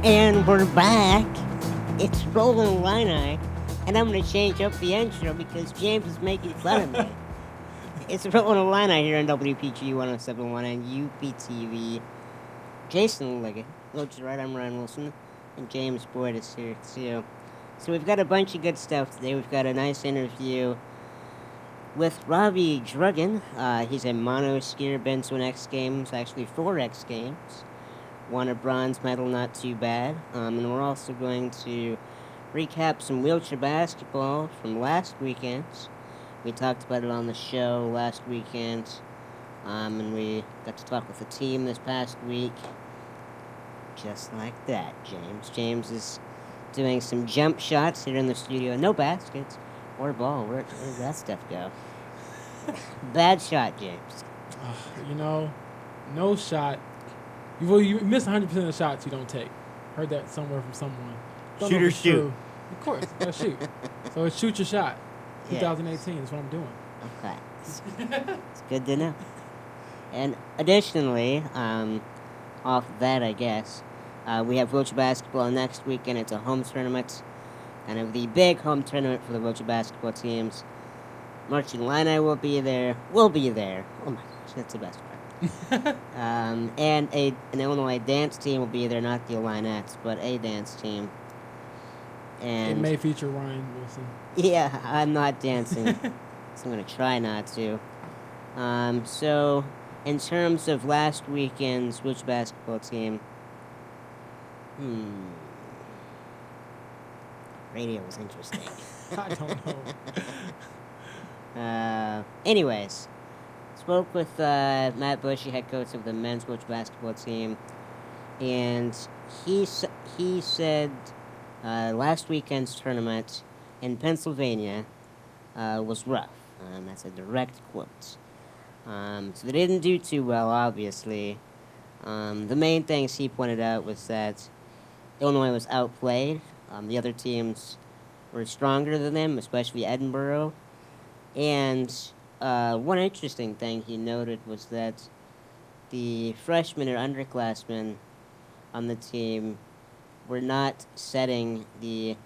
And we're back. It's Rollin Illini, and I'm going to change up the intro because James is making fun of me. It's Rollin Illini here on WPGU 107.1 and UPTV. Jason Liggett, Loach is right, I'm Ryan Wilson, and James Boyd is here too. So we've got a bunch of good stuff today. We've got a nice interview with Robbie Drugan. He's a mono skier, been to an X Games, actually 4 X Games. Won a bronze medal, not too bad. And we're also going to recap some wheelchair basketball from last weekend. We talked about it on the show last weekend. And we got to talk with the team this past week. Just like that, James. James is doing some jump shots here in the studio. No baskets or ball. Where does that stuff go? Bad shot, James. No shot. You miss 100% of the shots you don't take. Heard that somewhere from someone. Shoot or shoot. True. Of course, gotta shoot. So it's shoot your shot. 2018 is what I'm doing. Okay. It's good to know. And additionally, off that, I guess, we have wheelchair basketball next weekend. It's a home tournament. Kind of the big home tournament for the wheelchair basketball teams. Marching Illini will be there. We'll be there. Oh my gosh, that's the best part. And an Illinois dance team will be there, not the Illinites, but a dance team. And it may feature Ryan Wilson. Yeah, I'm not dancing, so I'm going to try not to. So, in terms of last weekend's wheelchair basketball team, radio was interesting. I don't know. Anyways, spoke with Matt Bushy, head coach of the men's wheelchair basketball team, and he said last weekend's tournament in Pennsylvania was rough. That's a direct quote. So they didn't do too well, obviously. The main things he pointed out was that Illinois was outplayed. The other teams were stronger than them, especially Edinburgh. And one interesting thing he noted was that the freshmen or underclassmen on the team were not setting the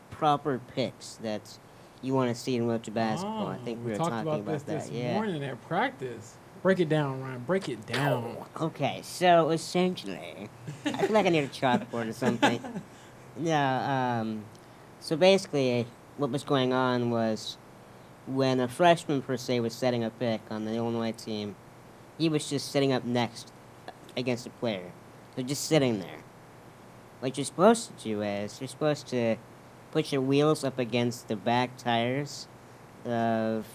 proper picks that you want to see in wheelchair basketball. I think we were talking about that. This morning at practice. Break it down, Ryan. Break it down. Oh, okay, so essentially, I feel like I need a chalkboard or something. So basically, what was going on was when a freshman, per se, was setting a pick on the Illinois team, he was just sitting up next against a player. They're just sitting there. What you're supposed to do is you're supposed to put your wheels up against the back tires of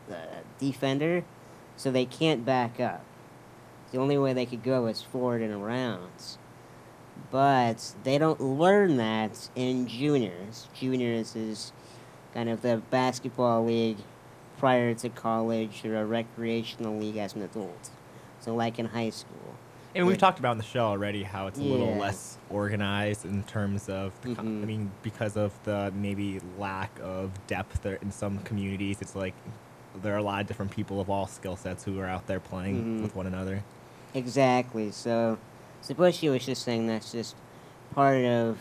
the defender so they can't back up. The only way they could go is forward and around. But they don't learn that in juniors. Juniors is kind of the basketball league prior to college or a recreational league as an adult. So like in high school. And we've talked about on the show already how it's a little less organized in terms of, because of the maybe lack of depth there in some communities. It's like there are a lot of different people of all skill sets who are out there playing with one another. Exactly. So Bushy was just saying that's just part of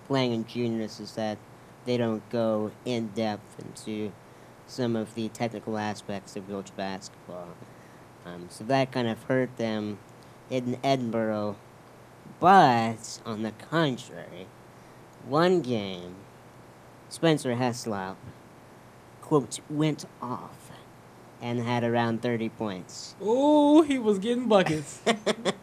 playing in juniors is that they don't go in depth into some of the technical aspects of wheelchair basketball. So that kind of hurt them in Edinburgh. But, on the contrary, one game, Spencer Heslop, quote, went off and had around 30 points. Ooh, he was getting buckets.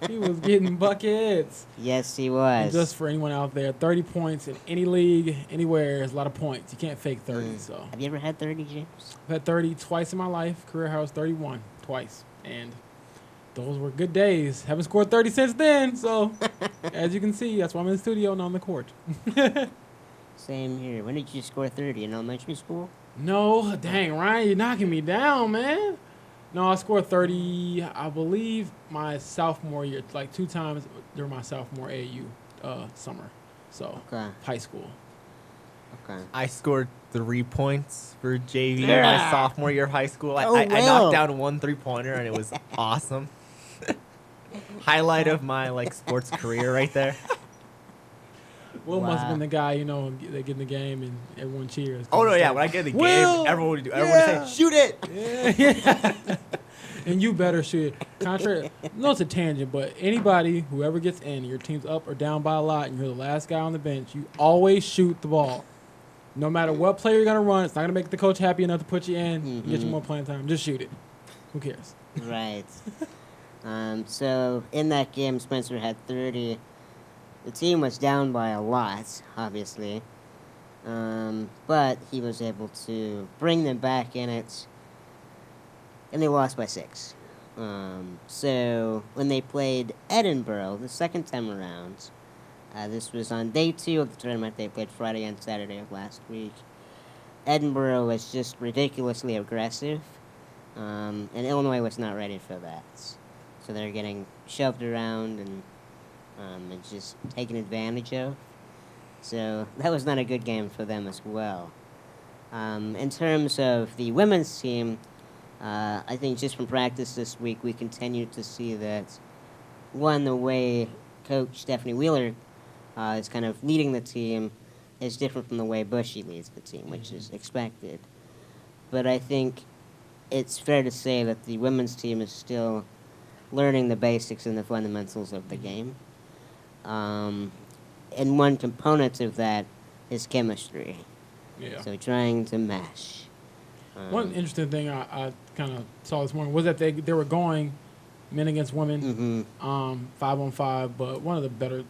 He was getting buckets. Yes, he was. And just for anyone out there, 30 points in any league, anywhere, is a lot of points. You can't fake 30. So have you ever had 30, James? I've had 30 twice in my life. Career high was 31 twice. And those were good days. Haven't scored 30 since then. So as you can see, that's why I'm in the studio and on the court. Same here. When did you score 30? In elementary school? No, dang, Ryan, you're knocking me down, man. No, I scored 30, I believe, my sophomore year, like 2 times during my sophomore AAU summer. So, Okay. high school. Okay. I scored 3 points for JV my Yeah. sophomore year of high school. Oh, I wow. knocked down 1 3-pointer and it was awesome. Highlight of my sports career right there. Will must have Wow. been the guy, they get in the game and everyone cheers. Oh no, yeah! When I get in the Will! game, everyone would Yeah. say, "Shoot it!" Yeah. And you better shoot. Contrary, no, it's a tangent, but anybody, whoever gets in, your team's up or down by a lot, and you're the last guy on the bench, you always shoot the ball. No matter what player you're gonna run, it's not gonna make the coach happy enough to put you in, get you more playing time. Just shoot it. Who cares? Right. So in that game, Spencer had 30. The team was down by a lot, obviously. But he was able to bring them back in it. And they lost by 6. So when they played Edinburgh the second time around, this was on day 2 of the tournament. They played Friday and Saturday of last week. Edinburgh was just ridiculously aggressive, and Illinois was not ready for that. So they're getting shoved around and just taken advantage of. So that was not a good game for them as well. In terms of the women's team, I think just from practice this week, we continue to see that, one, the way Coach Stephanie Wheeler is kind of leading the team is different from the way Bushy leads the team, which is expected. But I think it's fair to say that the women's team is still learning the basics and the fundamentals of the game. And one component of that is chemistry. Yeah. So trying to mesh. One interesting thing I kind of saw this morning was that they were going men against women, 5-on-5. But one of the better,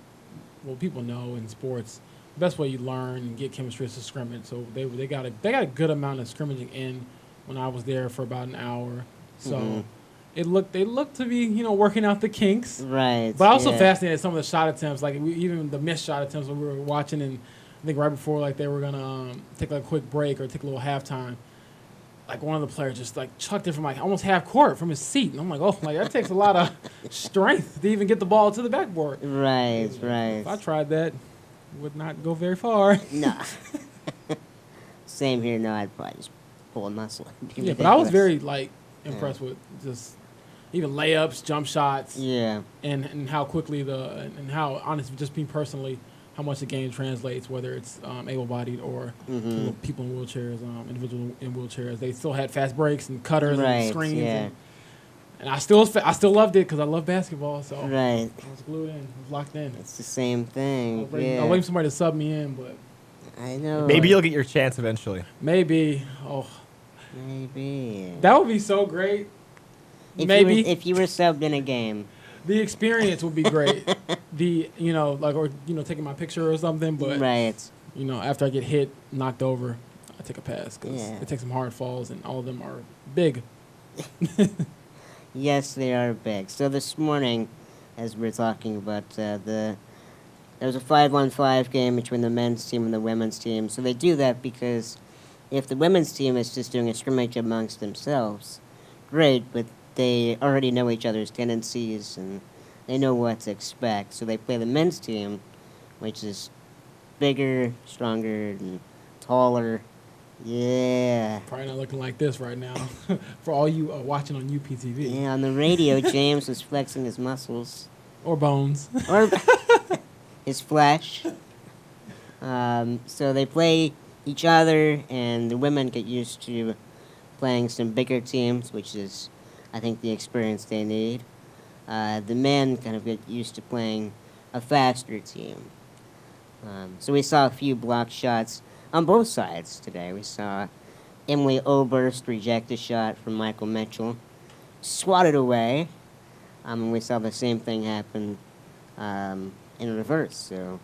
people know in sports, the best way you learn and get chemistry is to scrimmage. So they got a good amount of scrimmaging in when I was there for about an hour. So they looked to be working out the kinks. Right. But also fascinated at some of the shot attempts, even the missed shot attempts when we were watching, and I think right before they were gonna take a quick break or take a little halftime. One of the players just chucked it from almost half court from his seat, and I'm like, oh, that takes a lot of strength to even get the ball to the backboard. Right. If I tried that, it would not go very far. No. Same here. No, I'd probably just pull a muscle. Yeah, but I was very impressed with just even layups, jump shots, and how quickly and how honestly, just me personally, how much the game translates, whether it's able-bodied or people in wheelchairs, individuals in wheelchairs. They still had fast breaks and cutters and screens. And I still loved it because I love basketball. So right. I was glued in, I was locked in. It's the same thing. I was waiting for somebody to sub me in, but I know. Maybe you'll get your chance eventually. maybe. Oh, maybe that would be so great. If you were subbed in a game. The experience would be great. Taking my picture or something. But right. After I get hit, knocked over, I take a pass because it takes some hard falls, and all of them are big. Yes, they are big. So this morning, as we're talking about, there was a 5-on-5 game between the men's team and the women's team. So they do that because if the women's team is just doing a scrimmage amongst themselves, great, but they already know each other's tendencies and they know what to expect. So they play the men's team, which is bigger, stronger, and taller. Yeah. Probably not looking like this right now for all you watching on UPTV. Yeah, on the radio, James was flexing his muscles. Or bones. Or his flesh. So they play each other, and the women get used to playing some bigger teams, which is, I think, the experience they need. The men kind of get used to playing a faster team. So we saw a few block shots on both sides today. We saw Emily Oberst reject a shot from Michael Mitchell, swatted away. And we saw the same thing happen in reverse. So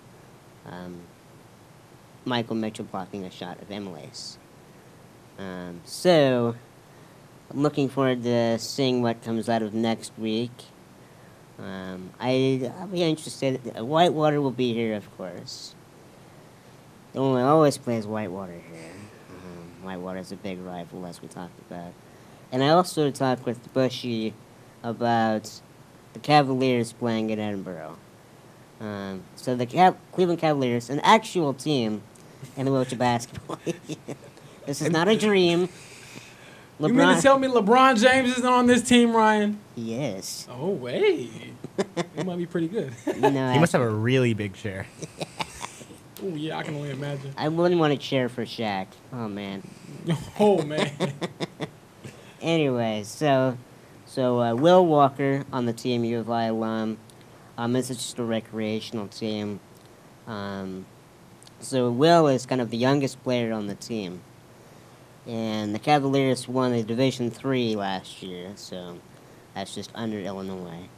Michael Mitchell blocking a shot of Emily's. So I'm looking forward to seeing what comes out of next week. I'll be interested. Whitewater will be here, of course. Illinois always plays Whitewater here. Whitewater's a big rival, as we talked about. And I also talked with Bushy about the Cavaliers playing in Edinburgh. So the Cleveland Cavaliers, an actual team in the Wiltshire basketball. This is not a dream. You mean to tell me LeBron James is on this team, Ryan? Yes. Oh, wait. He might be pretty good. No, He must have a really big share. Oh, yeah, I can only imagine. I wouldn't want to cheer for Shaq. Oh, man. Oh, man. Anyway, so Will Walker on the team, U of I alum. It's just a recreational team. So Will is kind of the youngest player on the team. And the Cavaliers won the Division III last year, so that's just under Illinois.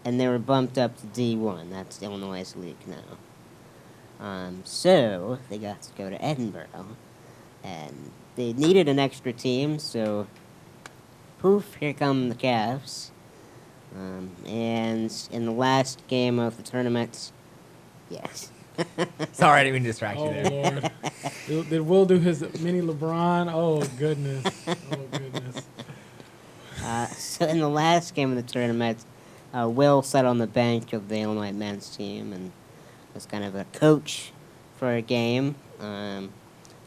And they were bumped up to D1. That's Illinois' league now. So they got to go to Edinburgh. And they needed an extra team, so poof, here come the Cavs. And in the last game of the tournament, yes. Sorry, I didn't mean to distract Oh, you there. Lord. Did Will do his mini LeBron? Oh, goodness. Oh, goodness. So in the last game of the tournament, Will sat on the bench of the Illinois men's team and was kind of a coach for a game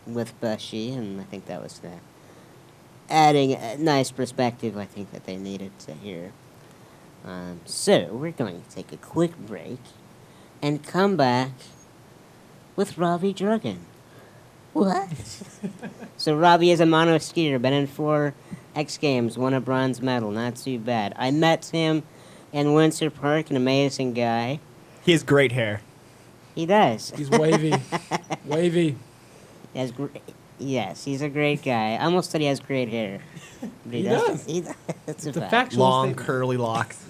with Bushy, and I think that was adding a nice perspective I think that they needed to hear. So we're going to take a quick break and come back with Robbie Drugan. What? So Robbie is a mono skier, been in 4 X Games, won a bronze medal, not too bad. I met him in Windsor Park, an amazing guy. He has great hair. He does. He's wavy. Wavy. Yes, he's a great guy. I almost said he has great hair. But He does. That's It's a fact. factual Long, statement. curly locks.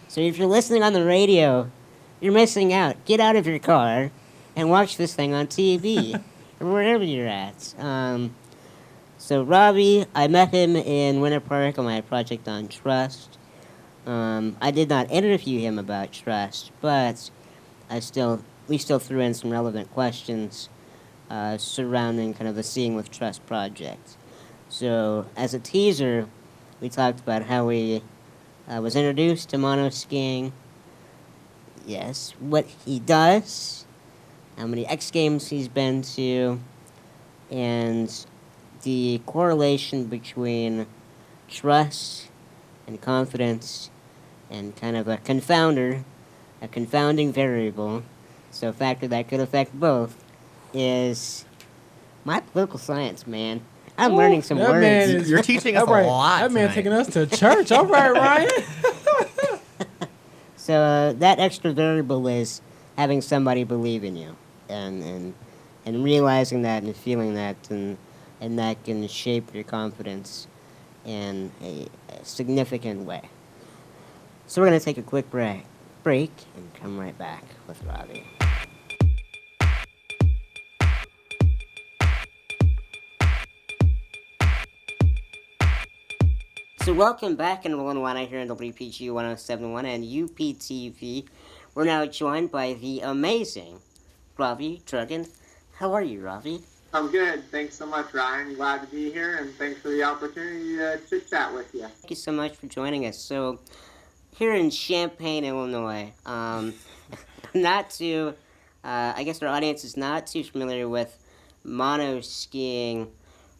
So if you're listening on the radio, you're missing out. Get out of your car and watch this thing on TV or wherever you're at. So Robbie, I met him in Winter Park on my project on trust. I did not interview him about trust, but we still threw in some relevant questions surrounding kind of the Seeing with Trust project. So as a teaser, we talked about how he was introduced to mono skiing. Yes, what he does, how many X Games he's been to, and the correlation between trust and confidence and kind of a confounding variable, so a factor that could affect both, is my political science, man. I'm learning some that words. man is- You're teaching us All right, a lot That man tonight. taking us to church. All right, Ryan. So that extra variable is having somebody believe in you, and realizing that and feeling that, and that can shape your confidence in a significant way. So we're gonna take a quick break and come right back with Robbie. So welcome back in Rollin Illini here on WPGU 107.1 and UPTV. We're now joined by the amazing Robbie Drugan. How are you, Robbie? I'm good. Thanks so much, Ryan. Glad to be here, and thanks for the opportunity to chit-chat with you. Thank you so much for joining us. So, here in Champaign, Illinois, not too, I guess our audience is not too familiar with mono skiing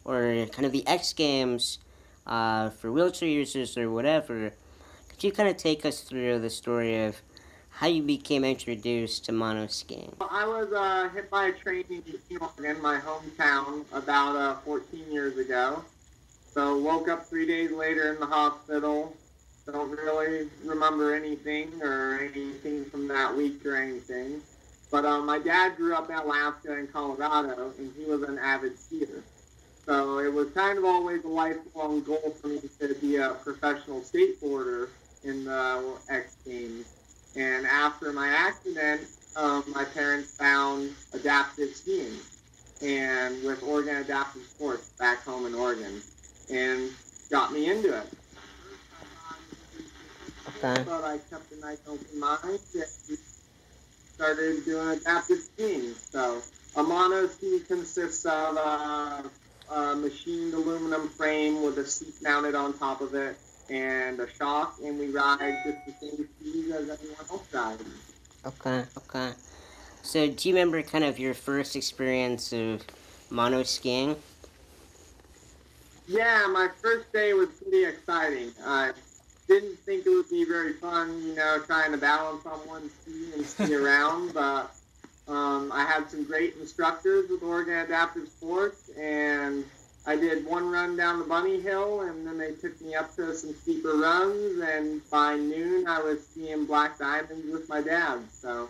or kind of the X Games for wheelchair users or whatever. Could you kind of take us through the story of how you became introduced to mono skiing? I was hit by a train in Oregon, my hometown, about 14 years ago. So woke up 3 days later in the hospital. Don't really remember anything from that week or anything. But my dad grew up in Alaska and Colorado, and he was an avid skier. So it was kind of always a lifelong goal for me to be a professional skateboarder in the X Games. And after my accident, my parents found adaptive skiing and with Oregon Adaptive Sports back home in Oregon and got me into it. Okay. But I kept a nice open mind and started doing adaptive skiing. So a mono ski consists of a machined aluminum frame with a seat mounted on top of it and a shock, and we ride just the same skis as everyone else rides. Okay. So, do you remember kind of your first experience of mono skiing? Yeah, my first day was pretty exciting. I didn't think it would be very fun, trying to balance on one ski and ski around, but I had some great instructors with Oregon Adaptive Sports, and I did one run down the bunny hill, and then they took me up to some steeper runs, and by noon I was skiing black diamonds with my dad. So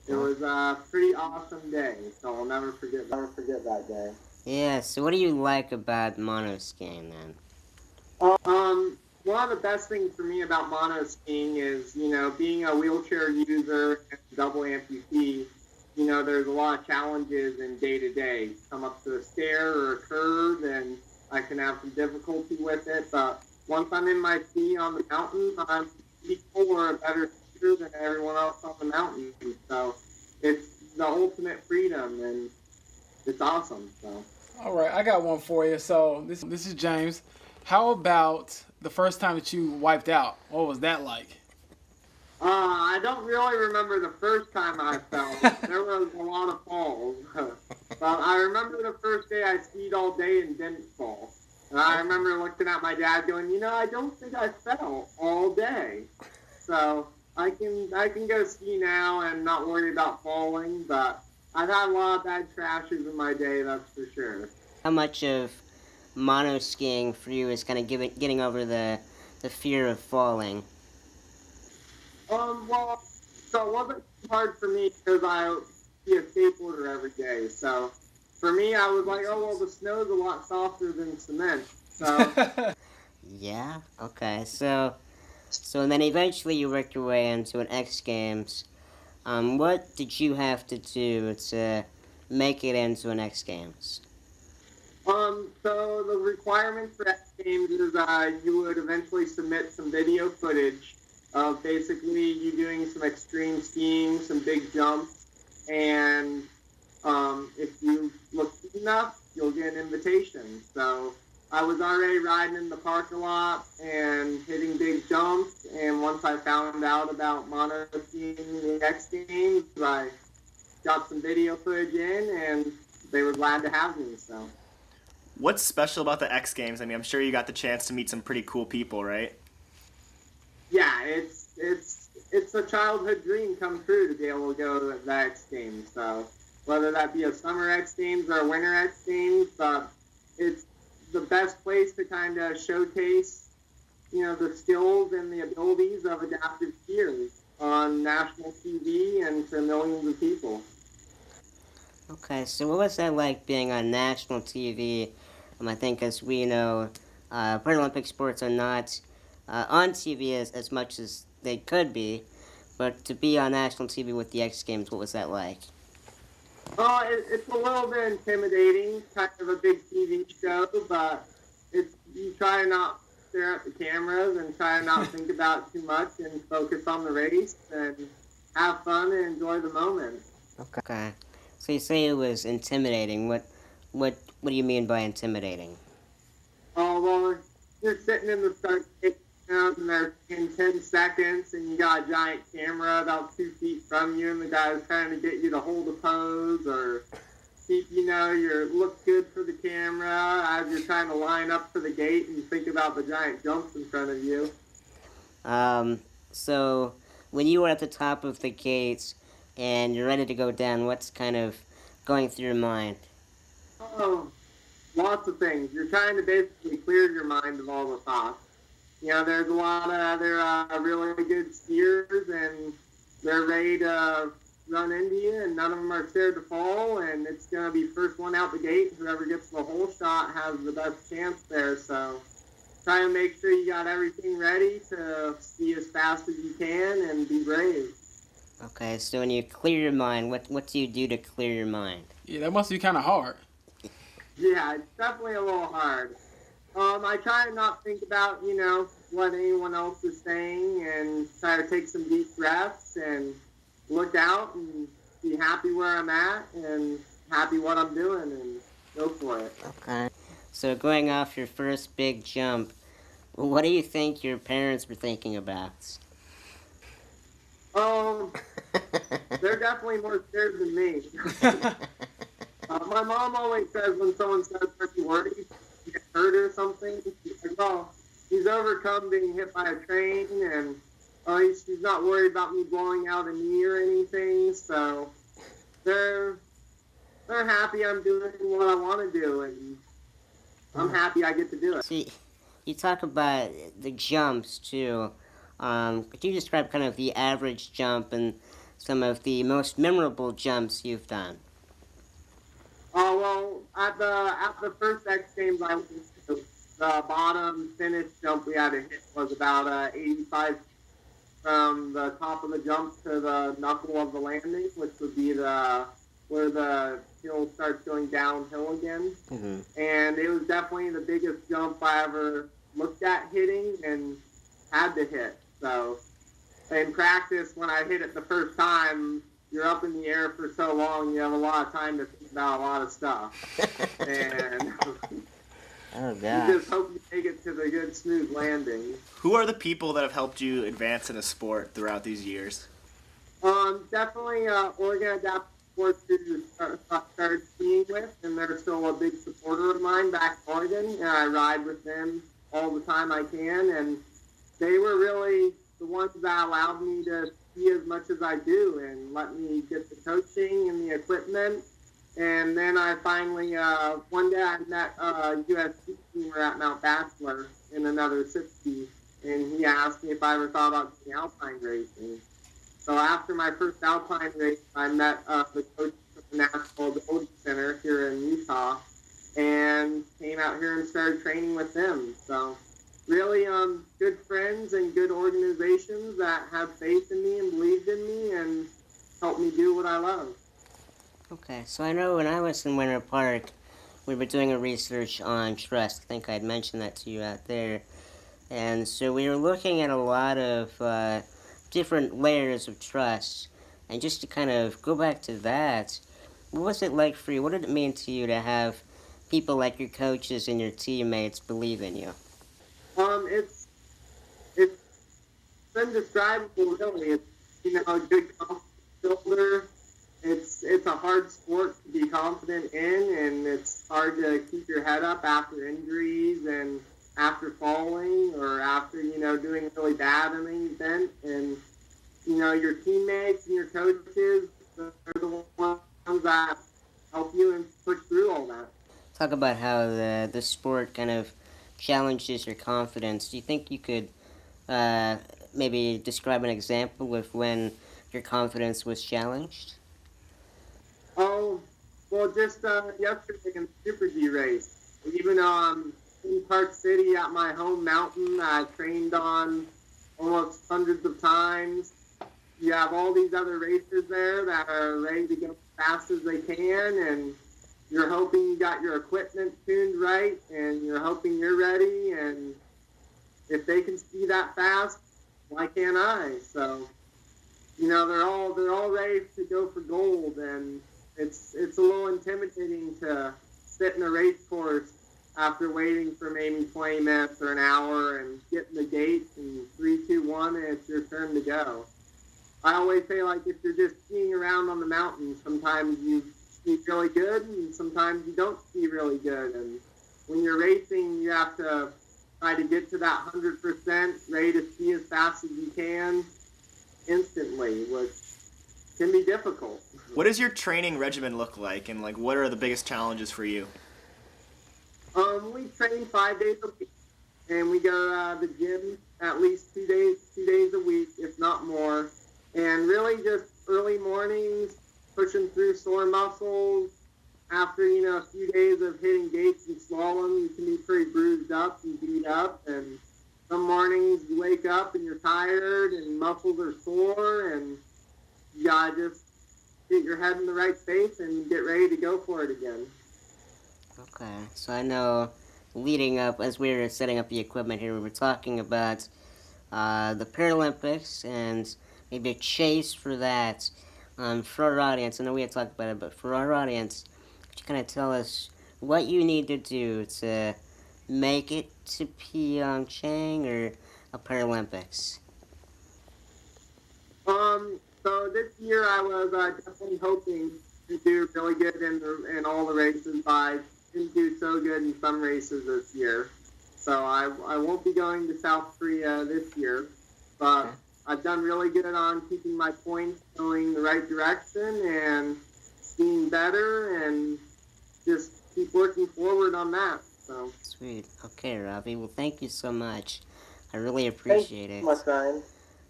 it was a pretty awesome day. So I'll never forget that day. Yeah, so what do you like about mono skiing then? One of the best things for me about mono skiing is, being a wheelchair user and double amputee, there's a lot of challenges in day-to-day. Come up to a stair or a curve, and I can have some difficulty with it. But once I'm in my ski on the mountain, I'm equal or a better skier than everyone else on the mountain. So it's the ultimate freedom, and it's awesome. So. All right, I got one for you. So this is James. How about the first time that you wiped out? What was that like? I don't really remember the first time I fell. There was a lot of falls. But I remember the first day I skied all day and didn't fall. And I remember looking at my dad going, I don't think I fell all day. So I can go ski now and not worry about falling, but I've had a lot of bad crashes in my day, that's for sure. How much of mono skiing for you is kind of getting over the fear of falling? Well, so it wasn't hard for me because I be a skateboarder every day. So for me, I was like, oh, well, the snow's a lot softer than cement. So Yeah. Okay. So then eventually you worked your way into an X Games. What did you have to do to make it into an X Games? So the requirement for X Games is you would eventually submit some video footage of basically you doing some extreme skiing, some big jumps, and if you look good enough, you'll get an invitation. So I was already riding in the parking lot and hitting big jumps, and once I found out about mono skiing in the X Games, I got some video footage in, and they were glad to have me. So. What's special about the X Games? I mean, I'm sure you got the chance to meet some pretty cool people, right? Yeah, it's a childhood dream come true to be able to go to the X Games. So whether that be a summer X Games or a winter X Games, it's the best place to kind of showcase, the skills and the abilities of adaptive skiers on national TV and to millions of people. Okay, so what was that like being on national TV? I think, as we know, Paralympic sports are not on TV as much as they could be, but to be on national TV with the X Games, what was that like? It's a little bit intimidating, kind of a big TV show, but you try to not stare at the cameras and try to not think about too much and focus on the race and have fun and enjoy the moment. Okay. So you say it was intimidating. What do you mean by intimidating? Oh, well, you're sitting in the start and they're in 10 seconds, and you got a giant camera about 2 feet from you, and the guy's trying to get you to hold a pose or keep, you look good for the camera as you're trying to line up for the gate and think about the giant jumps in front of you. So when you were at the top of the gates and you're ready to go down, what's kind of going through your mind? Oh, lots of things. You're trying to basically clear your mind of all the thoughts. There's a lot of other really good skiers, and they're ready to run into you, and none of them are scared to fall, and it's going to be first one out the gate. Whoever gets the whole shot has the best chance there, so try to make sure you got everything ready to ski as fast as you can and be brave. Okay, so when you clear your mind, what do you do to clear your mind? Yeah, that must be kind of hard. Yeah, it's definitely a little hard. I try to not think about, what anyone else is saying and try to take some deep breaths and look out and be happy where I'm at and happy what I'm doing and go for it. Okay. So going off your first big jump, what do you think your parents were thinking about? Um, they're definitely more scared than me. My mom always says when someone says they're worried, you get hurt or something, she's like, "Oh, he's overcome being hit by a train, and she's not worried about me blowing out a knee or anything." So they're happy I'm doing what I want to do, and I'm happy I get to do it. So you talk about the jumps too. Could you describe kind of the average jump and some of the most memorable jumps you've done? Well, at the first X Games I went to, the bottom finish jump we had to hit was about 85 from the top of the jump to the knuckle of the landing, which would be where the hill starts going downhill again. Mm-hmm. And it was definitely the biggest jump I ever looked at hitting and had to hit. So in practice, when I hit it the first time, you're up in the air for so long, you have a lot of time to think about a lot of stuff. And Oh, you gosh. just hope you make it to the good, smooth landing. Who are the people that have helped you advance in a sport throughout these years? Definitely Oregon Adaptive Sports who started skiing with, and they're still a big supporter of mine back in Oregon, and I ride with them all the time I can, and they were really the ones that allowed me to ski as much as I do and let me get the coaching and the equipment. And then I finally, one day I met a USC teamer at Mount Bachelor in another 60, and he asked me if I ever thought about doing alpine racing. So after my first alpine race, I met the coach from the National Ability Center here in Utah and came out here and started training with them. So really good friends and good organizations that have faith in me and believed in me and helped me do what I love. Okay, so I know when I was in Winter Park, we were doing a research on trust. I think I'd mentioned that to you out there. And so we were looking at a lot of different layers of trust. And just to kind of go back to that, what was it like for you? What did it mean to you to have people like your coaches and your teammates believe in you? It's indescribable, really. It's, a good confidence builder. It's a hard sport to be confident in, and it's hard to keep your head up after injuries and after falling or after, doing really bad in an event. And, your teammates and your coaches, they're the ones that help you and push through all that. Talk about how the sport kind of challenges your confidence. Do you think you could maybe describe an example of when your confidence was challenged? Oh, well, just yesterday in the Super G race, even in Park City at my home mountain, I trained on almost hundreds of times. You have all these other racers there that are ready to go as fast as they can, and you're hoping you got your equipment tuned right, and you're hoping you're ready, and if they can ski that fast, why can't I? So, they're all ready to go for gold, and it's a little intimidating to sit in a race course after waiting for maybe 20 minutes or an hour and get in the gate and 3, 2, 1, and it's your turn to go. I always say, if you're just skiing around on the mountain, sometimes you ski really good and sometimes you don't ski really good. And when you're racing, you have to try to get to that 100%, ready to ski as fast as you can instantly, which can be difficult. What does your training regimen look like, and what are the biggest challenges for you? We train 5 days a week, and we go to the gym at least 2 days a week, if not more. And really just early mornings, pushing through sore muscles. After, a few days of hitting gates and slalom, you can be pretty bruised up and beat up. And some mornings you wake up and you're tired and muscles are sore, and you gotta just get your head in the right space and get ready to go for it again. Okay, so I know leading up, as we were setting up the equipment here, we were talking about the Paralympics and maybe a chase for that. For our audience, I know we had talked about it, but for our audience, could you kind of tell us what you need to do to make it to Pyeongchang or a Paralympics? So this year I was definitely hoping to do really good in all the races, but I didn't do so good in some races this year. So I won't be going to South Korea this year, but Okay. I've done really good on keeping my points going the right direction and being better and just keep working forward on that. So Sweet. Okay, Robbie. Well, thank you so much. I really appreciate it. my friend.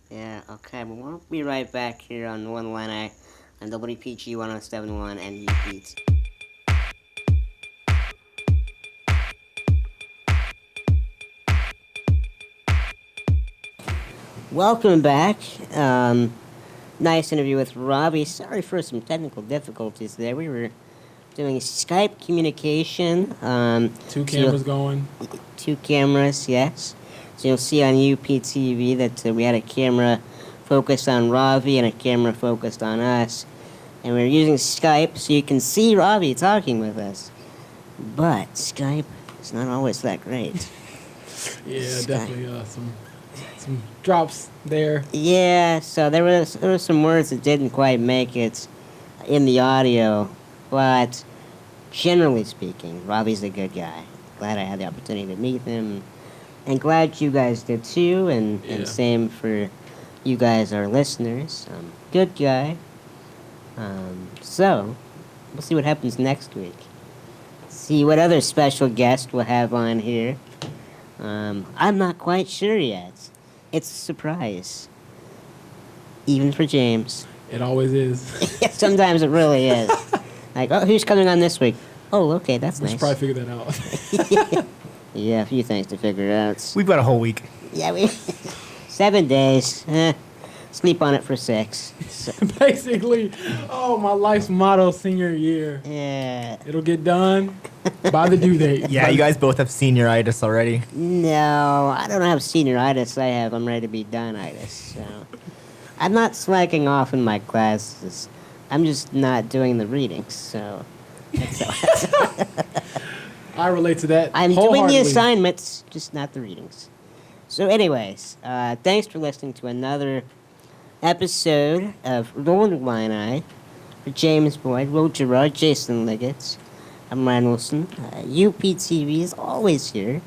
Yeah, okay. Well, we'll be right back here on Rollin Illini on WPGU 1071 and UPT. Welcome back. Nice interview with Robbie. Sorry for some technical difficulties there. We were doing Skype communication. Two so cameras going. 2 cameras, yes. So you'll see on UPTV that we had a camera focused on Ravi and a camera focused on us. And we were using Skype so you can see Ravi talking with us. But Skype is not always that great. Yeah, Sky. definitely some drops there. Yeah, so there was some words that didn't quite make it in the audio. But generally speaking, Ravi's a good guy. Glad I had the opportunity to meet him. And glad you guys did too, and Yeah. same for you guys, our listeners. Good guy. So, we'll see what happens next week. See what other special guest we'll have on here. I'm not quite sure yet. It's a surprise. Even for James. It always is. Sometimes it really is. Like, oh, who's coming on this week? Oh, okay, that's We nice. should probably figure that out. Yeah, a few things to figure out. We've got a whole week. Yeah, we 7 days. Sleep on it for 6. So, Basically, my life's motto senior year. yeah. It'll get done by the due date. Yeah, you guys both have senioritis already. No, I don't have senioritis. I'm ready to be done-itis. So, I'm not slacking off in my classes. I'm just not doing the readings. So, I relate to that. I'm doing the wholeheartedly. assignments, just not the readings. So, anyways, thanks for listening to another episode of Rollin Illini. For James Boyd, Will Gerard, Jason Liggett, I'm Ryan Wilson. UPTV is always here.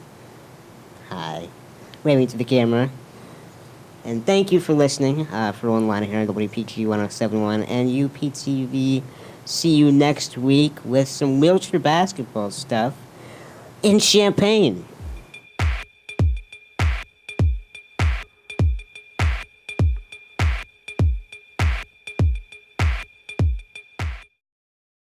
Hi. Waving to the camera. And thank you for listening for Rollin Illini here on WPGU 1071 and UPTV. See you next week with some wheelchair basketball stuff in Champaign.